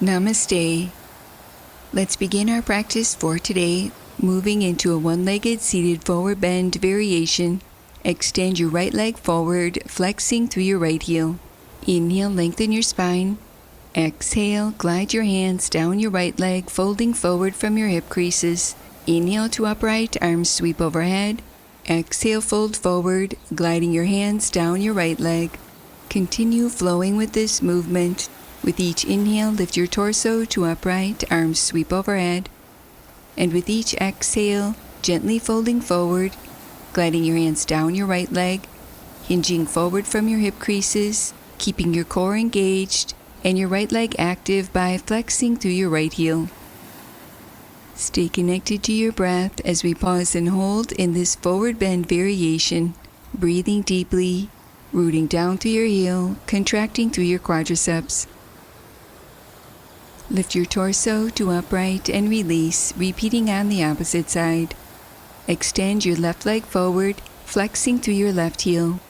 Namaste. Let's begin our practice for today, moving into a one-legged seated forward bend variation. Extend your right leg forward, flexing through your right heel. Inhale, lengthen your spine. Exhale, glide your hands down your right leg, folding forward from your hip creases. Inhale to upright, arms sweep overhead. Exhale, fold forward, gliding your hands down your right leg. Continue flowing with this movement. With each inhale, lift your torso to upright, arms sweep overhead. And with each exhale, gently folding forward, gliding your hands down your right leg, hinging forward from your hip creases, keeping your core engaged, and your right leg active by flexing through your right heel. Stay connected to your breath as we pause and hold in this forward bend variation, breathing deeply, rooting down through your heel, contracting through your quadriceps. Lift your torso to upright and release, repeating on the opposite side. Extend your left leg forward, flexing through your left heel.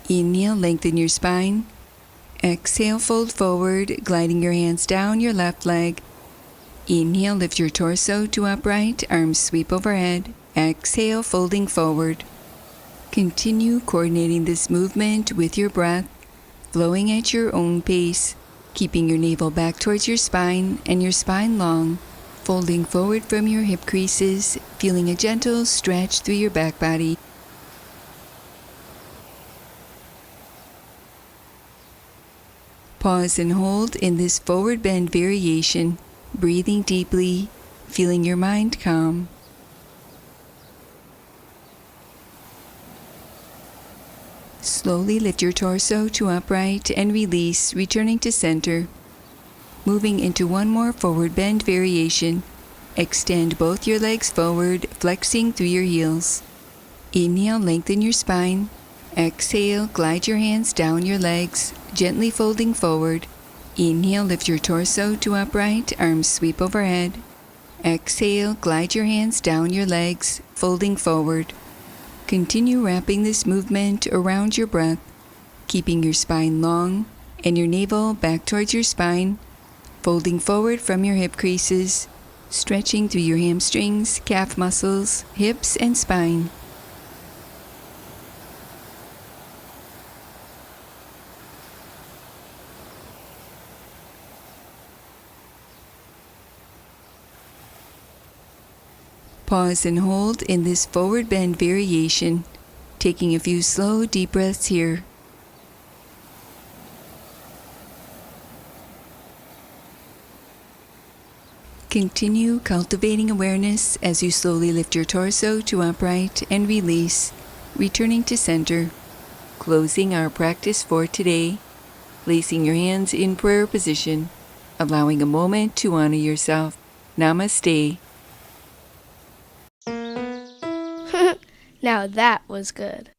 Inhale, lengthen your spine. Exhale, fold forward, gliding your hands down your left leg. Inhale, lift your torso to upright, arms sweep overhead. Exhale, folding forward. Continue coordinating this movement with your breath, flowing at your own pace, keeping your navel back towards your spine and your spine long, folding forward from your hip creases, feeling a gentle stretch through your back body. Pause and hold in this forward bend variation, breathing deeply, feeling your mind calm. Slowly lift your torso to upright and release, returning to center. Moving into one more forward bend variation. Extend both your legs forward, flexing through your heels. Inhale, lengthen your spine. Exhale, glide your hands down your legs, gently folding forward. Inhale, lift your torso to upright, arms sweep overhead. Exhale, glide your hands down your legs, folding forward. Continue wrapping this movement around your breath, keeping your spine long and your navel back towards your spine, folding forward from your hip creases, stretching through your hamstrings, calf muscles, hips, and spine. Pause and hold in this forward bend variation, taking a few slow, deep breaths here. Continue cultivating awareness as you slowly lift your torso to upright and release, returning to center. Closing our practice for today, placing your hands in prayer position, allowing a moment to honor yourself. Namaste. Now that was good.